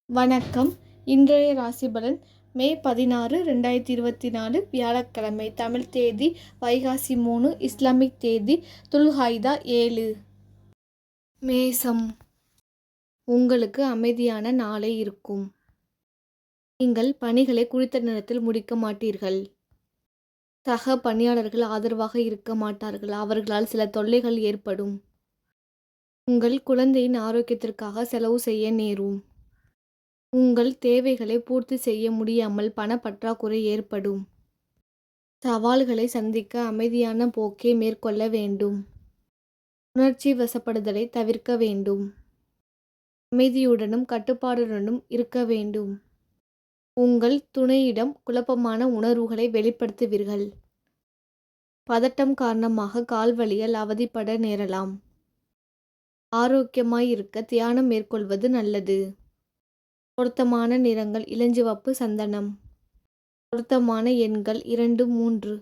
வணக்கம். இன்றைய ராசிபலன் மே 16, 2024 வியாழக்கிழமை. தமிழ் தேதி வைகாசி 3, இஸ்லாமிக் தேதி துல்ஹைதா 7. மேசம். உங்களுக்கு அமைதியான நாளை இருக்கும். நீங்கள் பணிகளை குறித்த நேரத்தில் முடிக்க மாட்டீர்கள். சக பணியாளர்கள் ஆதரவாக இருக்க மாட்டார்கள். அவர்களால் சில தொல்லைகள் ஏற்படும். உங்கள் குழந்தையின் ஆரோக்கியத்திற்காக செலவு செய்ய நேரும். உங்கள் தேவைகளை பூர்த்தி செய்ய முடியாமல் பணப்பற்றாக்குறை ஏற்படும். சவால்களை சந்திக்க அமைதியான போக்கை மேற்கொள்ள வேண்டும். உணர்ச்சி வசப்படுதலை தவிர்க்க வேண்டும். அமைதியுடனும் கட்டுப்பாடுடனும் இருக்க வேண்டும். உங்கள் துணையிடம் குழப்பமான உணர்வுகளை வெளிப்படுத்துவீர்கள். பதட்டம் காரணமாக கால்வலியால் அவதிப்பட நேரலாம். ஆரோக்கியமாயிருக்க தியானம் மேற்கொள்வது நல்லது. பொருத்தமான நிறங்கள் இளஞ்சிவப்பு, சந்தனம். பொருத்தமான எண்கள் 2, 3.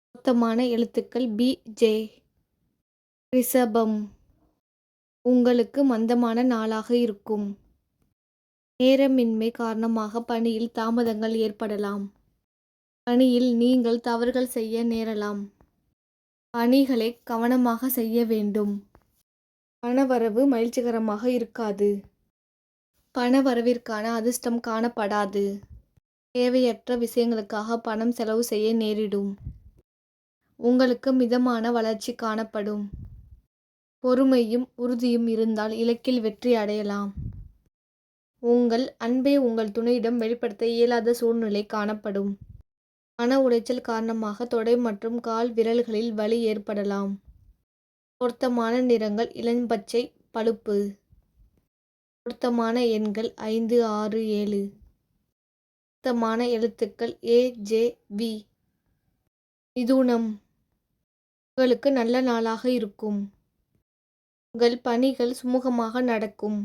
பொருத்தமான எழுத்துக்கள் பி, ஜே. ரிஷபம். உங்களுக்கு மந்தமான நாளாக இருக்கும். நேரமின்மை காரணமாக பணியில் தாமதங்கள் ஏற்படலாம். பணியில் நீங்கள் தவறுகள் செய்ய நேரலாம். பணிகளை கவனமாக செய்ய வேண்டும். பணவரவு மகிழ்ச்சிகரமாக இருக்காது. பணவரவிற்கான அதிர்ஷ்டம் காணப்படாது. தேவையற்ற விஷயங்களுக்காக பணம் செலவு செய்ய நேரிடும். உங்களுக்கு மிதமான வளர்ச்சி காணப்படும். பொறுமையும் உறுதியும் இருந்தால் இலக்கில் வெற்றி அடையலாம். உங்கள் அன்பை உங்கள் துணையிடம் வெளிப்படுத்த இயலாத சூழ்நிலை காணப்படும். மன உளைச்சல் காரணமாக தொடை மற்றும் கால் விரல்களில் வலி ஏற்படலாம். பொருத்தமான நிறங்கள் இளம்பச்சை, பழுப்பு. பொருத்தமான எண்கள் 5, 6, 7. பொருத்தமான எழுத்துக்கள் ஏ, ஜே, வி. மிதுனம். உங்களுக்கு நல்ல நாளாக இருக்கும். உங்கள் பணிகள் சுமூகமாக நடக்கும்.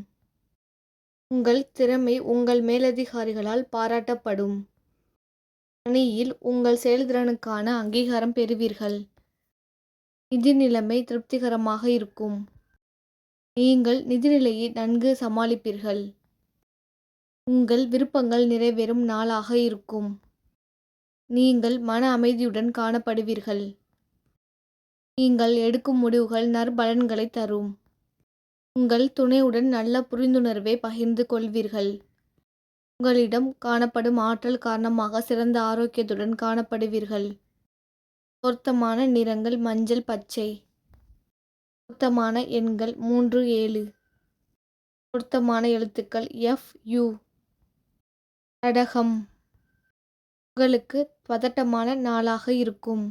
உங்கள் திறமை உங்கள் மேலதிகாரிகளால் பாராட்டப்படும். பணியில் உங்கள் செயல்திறனுக்கான அங்கீகாரம் பெறுவீர்கள். நிதி நிலைமை திருப்திகரமாக இருக்கும். நீங்கள் நிதிநிலையை நன்கு சமாளிப்பீர்கள். உங்கள் விருப்பங்கள் நிறைவேறும் நாளாக இருக்கும். நீங்கள் மன அமைதியுடன் காணப்படுவீர்கள். நீங்கள் எடுக்கும் முடிவுகள் நற்பலன்களை தரும். உங்கள் துணையுடன் நல்ல புரிந்துணர்வை பகிர்ந்து கொள்வீர்கள். உங்களிடம் காணப்படும் ஆற்றல் காரணமாக சிறந்த ஆரோக்கியத்துடன் காணப்படுவீர்கள். பொருத்தமான நிறங்கள் மஞ்சள், பச்சை. பொருத்தமான எண்கள் 3, 7. பொருத்தமான எழுத்துக்கள் எஃப், யு. கடகம். உங்களுக்கு பதட்டமான நாளாக இருக்கும்.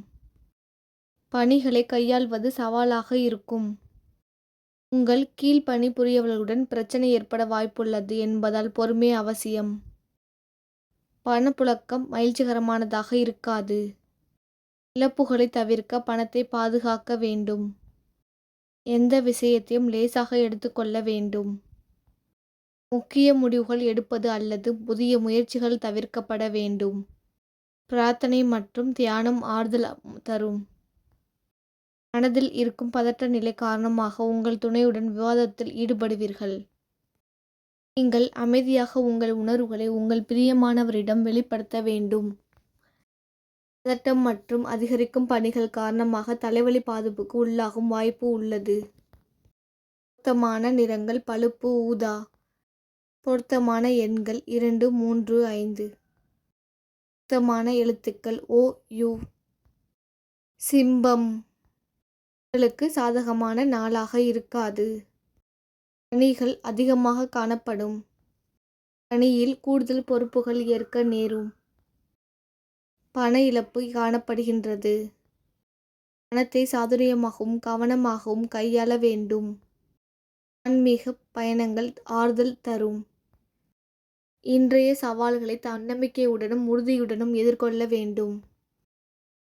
பணிகளை கையாள்வது சவாலாக இருக்கும். உங்கள் கீழ் பணிபுரியவர்களுடன் பிரச்சனை ஏற்பட வாய்ப்புள்ளது என்பதால் பொறுமை அவசியம். பணப்புழக்கம் மகிழ்ச்சிகரமானதாக இருக்காது. இழப்புகளை தவிர்க்க பணத்தை பாதுகாக்க வேண்டும். எந்த விஷயத்தையும் லேசாக எடுத்துக்கொள்ள வேண்டும். முக்கிய முடிவுகள் எடுப்பது அல்லது புதிய முயற்சிகள் தவிர்க்கப்பட வேண்டும். பிரார்த்தனை மற்றும் தியானம் ஆறுதல் தரும். மனதில் இருக்கும் பதட்ட நிலை காரணமாக உங்கள் துணையுடன் விவாதத்தில் ஈடுபடுவீர்கள். நீங்கள் அமைதியாக உங்கள் உணர்வுகளை உங்கள் பிரியமானவரிடம் வெளிப்படுத்த வேண்டும். பதட்டம் மற்றும் அதிகரிக்கும் பணிகள் காரணமாக தலைவலி பாதிப்புக்கு உள்ளாகும் வாய்ப்பு உள்ளது. பொருத்தமான நிறங்கள் பழுப்பு, ஊதா. பொருத்தமான எண்கள் 2, 3, 5. பொருத்தமான எழுத்துக்கள் ஓ, யு. சிம்பம். உங்களுக்கு சாதகமான நாளாக இருக்காது. பணிகள் அதிகமாக காணப்படும். பணியில் கூடுதல் பொறுப்புகள் ஏற்க நேரும். பண இழப்பு காணப்படுகின்றது. பணத்தை சாதுரியமாகவும் கவனமாகவும் கையாள வேண்டும். ஆன்மீக பயணங்கள் ஆறுதல் தரும். இன்றைய சவால்களை தன்னம்பிக்கையுடனும் உறுதியுடனும் எதிர்கொள்ள வேண்டும்.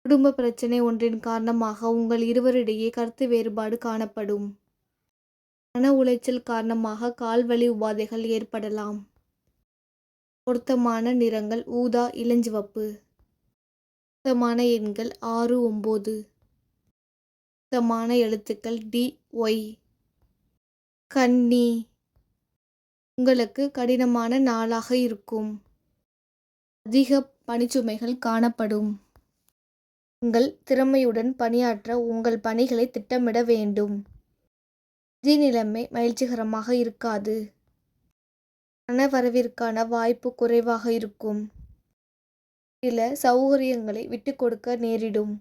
குடும்ப பிரச்சனை ஒன்றின் காரணமாக உங்கள் இருவரிடையே கருத்து வேறுபாடு காணப்படும். மன உளைச்சல் காரணமாக கால்வலி உபாதைகள் ஏற்படலாம். பொருத்தமான நிறங்கள் ஊதா, இளஞ்சிவப்பு. பொருத்தமான எண்கள் 6, 9. பொருத்தமான எழுத்துக்கள் டி, ஒய். கன்னி. உங்களுக்கு கடினமான நாளாக இருக்கும். அதிக பணிச்சுமைகள் காணப்படும். உங்கள் திறமையுடன் பணியாற்ற உங்கள் பணிகளை திட்டமிட வேண்டும். நிதி நிலைமை மகிழ்ச்சிகரமாக இருக்காது. பணவரவிற்கான வாய்ப்பு குறைவாக இருக்கும். சில சௌகரியங்களை விட்டுக் கொடுக்க நேரிடும்.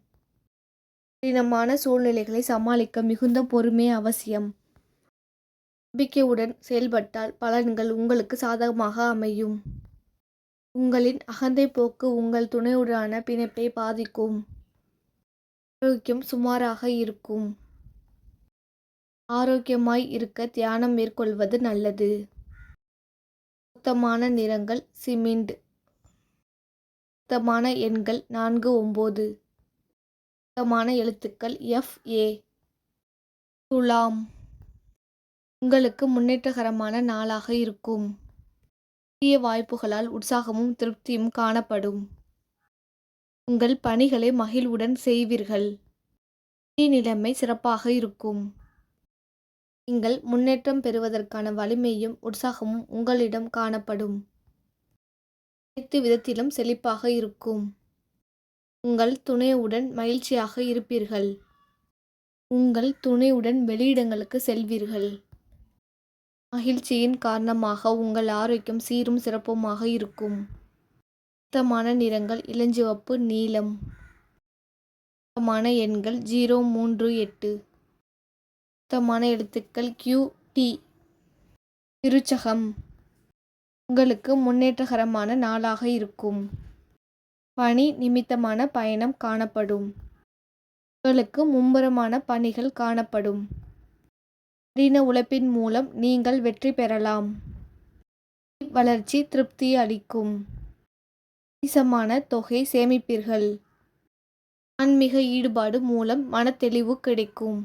கடினமான சூழ்நிலைகளை சமாளிக்க மிகுந்த பொறுமை அவசியம். நம்பிக்கையுடன் செயல்பட்டால் பலன்கள் உங்களுக்கு சாதகமாக அமையும். உங்களின் அகந்தை போக்கு உங்கள் துணையுடனான பிணைப்பை பாதிக்கும். ஆரோக்கியம் சுமாராக இருக்கும். ஆரோக்கியமாய் இருக்க தியானம் மேற்கொள்வது நல்லது. பொருத்தமான நிறங்கள் சிமெண்ட். பொருத்தமான எண்கள் 4, 9. பொருத்தமான எழுத்துக்கள் FA. துலாம். உங்களுக்கு முன்னேற்றகரமான நாளாக இருக்கும். புதிய வாய்ப்புகளால் உற்சாகமும் திருப்தியும் காணப்படும். உங்கள் பணிகளை மகிழ்வுடன் செய்வீர்கள். நிதி நிலைமை சிறப்பாக இருக்கும். நீங்கள் முன்னேற்றம் பெறுவதற்கான வலிமையும் உற்சாகமும் உங்களிடம் காணப்படும். அனைத்து விதத்திலும் செழிப்பாக இருக்கும். உங்கள் துணையுடன் மகிழ்ச்சியாக இருப்பீர்கள். உங்கள் துணையுடன் வெளியிடங்களுக்கு செல்வீர்கள். மகிழ்ச்சியின் காரணமாக உங்கள் ஆரோக்கியம் சீரும் சிறப்புமாக இருக்கும். பொருத்தமான நிறங்கள் இளஞ்சிவப்பு, நீலம். பொருத்தமான எண்கள் 0, 3, 8. பொருத்தமான எழுத்துக்கள் QT. விருச்சகம். உங்களுக்கு முன்னேற்றகரமான நாளாக இருக்கும். பணி நிமித்தமான பயணம் காணப்படும். உங்களுக்கு மும்முரமான பணிகள் காணப்படும். கடின உழைப்பின் மூலம் நீங்கள் வெற்றி பெறலாம். வளர்ச்சி திருப்தி அளிக்கும். கணிசமான தொகை சேமிப்பீர்கள். ஆன்மீக ஈடுபாடு மூலம் மனத்தெளிவு கிடைக்கும்.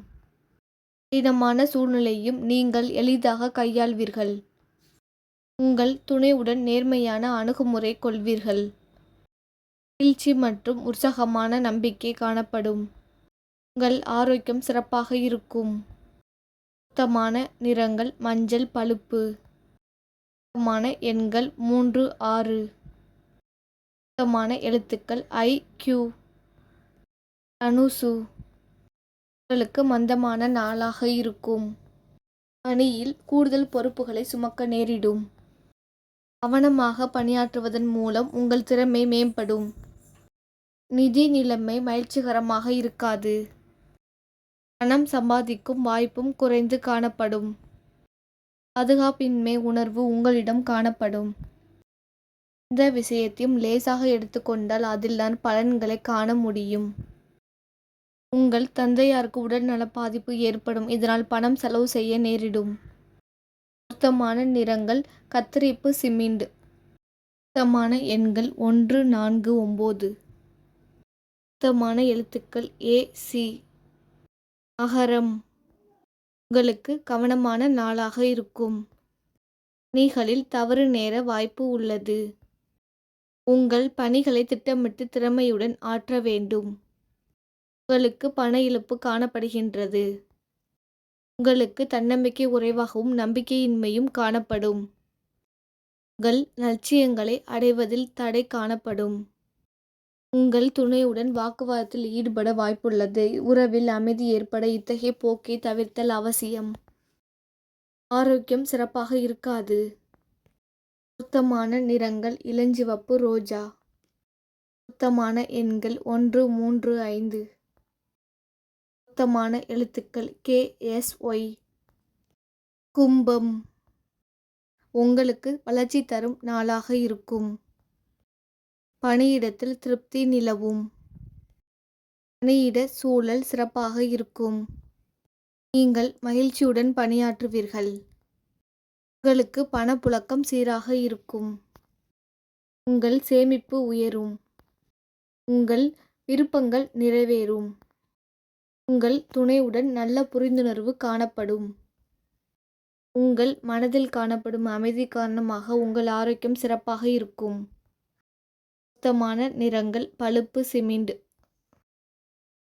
கடினமான சூழ்நிலையும் நீங்கள் எளிதாக கையாள்வீர்கள். உங்கள் துணையுடன் நேர்மையான அணுகுமுறை கொள்வீர்கள். மகிழ்ச்சி மற்றும் உற்சாகமான நம்பிக்கை காணப்படும். உங்கள் ஆரோக்கியம் சிறப்பாக இருக்கும். பொருத்தமான நிறங்கள் மஞ்சள், பழுப்பு. பொருத்தமான எண்கள் 3, 6. பொருத்தமான எழுத்துக்கள் IQ. தனுசு. உங்களுக்கு மந்தமான நாளாக இருக்கும். பணியில் கூடுதல் பொறுப்புகளை சுமக்க நேரிடும். கவனமாக பணியாற்றுவதன் மூலம் உங்கள் திறமை மேம்படும். நிதி நிலைமை மகிழ்ச்சிகரமாக இருக்காது. பணம் சம்பாதிக்கும் வாய்ப்பும் குறைந்து காணப்படும். பாதுகாப்பின்மை உணர்வு உங்களிடம் காணப்படும். எந்த விஷயத்தையும் லேசாக எடுத்துக்கொண்டால் அதில்தான் பலன்களை காண முடியும். உங்கள் தந்தையாருக்கு உடல்நல பாதிப்பு ஏற்படும். இதனால் பணம் செலவு செய்ய நேரிடும். பொருத்தமான நிறங்கள் கத்தரிப்பு, சிமெண்ட். பொருத்தமான எண்கள் 1, 4, 9. பொருத்தமான எழுத்துக்கள் AC. மகரம். உங்களுக்கு கவனமான நாளாக இருக்கும். பணிகளில் தவறு நேர வாய்ப்பு உள்ளது. உங்கள் பணிகளை திட்டமிட்டு திறமையுடன் ஆற்ற வேண்டும். உங்களுக்கு பண இழப்பு காணப்படுகின்றது. உங்களுக்கு தன்னம்பிக்கை குறைவாகவும் நம்பிக்கையின்மையும் காணப்படும். உங்கள் லட்சியங்களை அடைவதில் தடை காணப்படும். உங்கள் துணையுடன் வாக்குவாதத்தில் ஈடுபட வாய்ப்புள்ளது. உறவில் அமைதி ஏற்பட இத்தகைய போக்கை தவிர்த்தல் அவசியம். ஆரோக்கியம் சிறப்பாக இருக்காது. பொருத்தமான நிறங்கள் இளஞ்சிவப்பு, ரோஜா. பொருத்தமான எண்கள் 1, 3, 5. பொருத்தமான எழுத்துக்கள் KSY. கும்பம். உங்களுக்கு வளர்ச்சி தரும் நாளாக இருக்கும். பணியிடத்தில் திருப்தி நிலவும். பணியிட சூழல் சிறப்பாக இருக்கும். நீங்கள் மகிழ்ச்சியுடன் பணியாற்றுவீர்கள். உங்களுக்கு பணப்புழக்கம் சீராக இருக்கும். உங்கள் சேமிப்பு உயரும். உங்கள் விருப்பங்கள் நிறைவேறும். உங்கள் துணையுடன் நல்ல புரிந்துணர்வு காணப்படும். உங்கள் மனதில் காணப்படும் அமைதி காரணமாக உங்கள் ஆரோக்கியம் சிறப்பாக இருக்கும். பொருத்தமான நிறங்கள் பழுப்பு, சிமெண்ட்.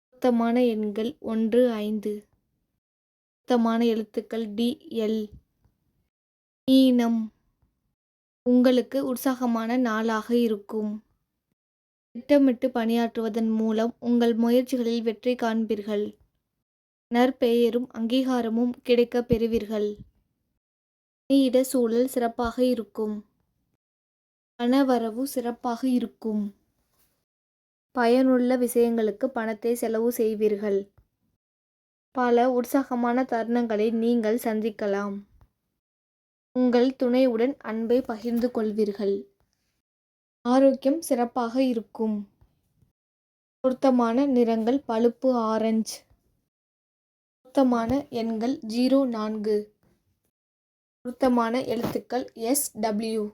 பொருத்தமான எண்கள் 1, 5. பொருத்தமான எழுத்துக்கள் DL. மீனம். உங்களுக்கு உற்சாகமான நாளாக இருக்கும். திட்டமிட்டு பணியாற்றுவதன் மூலம் உங்கள் முயற்சிகளில் வெற்றி காண்பீர்கள். நற்பெயரும் அங்கீகாரமும் கிடைக்கப் பெறுவீர்கள். பணியிட சூழல் சிறப்பாக இருக்கும். பணவரவு சிறப்பாக இருக்கும். பயனுள்ள விஷயங்களுக்கு பணத்தை செலவு செய்வீர்கள். பல உற்சாகமான தருணங்களை நீங்கள் சந்திக்கலாம். உங்கள் துணையுடன் அன்பை பகிர்ந்து கொள்வீர்கள். ஆரோக்கியம் சிறப்பாக இருக்கும். பொருத்தமான நிறங்கள் பழுப்பு ஆரஞ்சு. பொருத்தமான எண்கள் 04. பொருத்தமான எழுத்துக்கள் SW.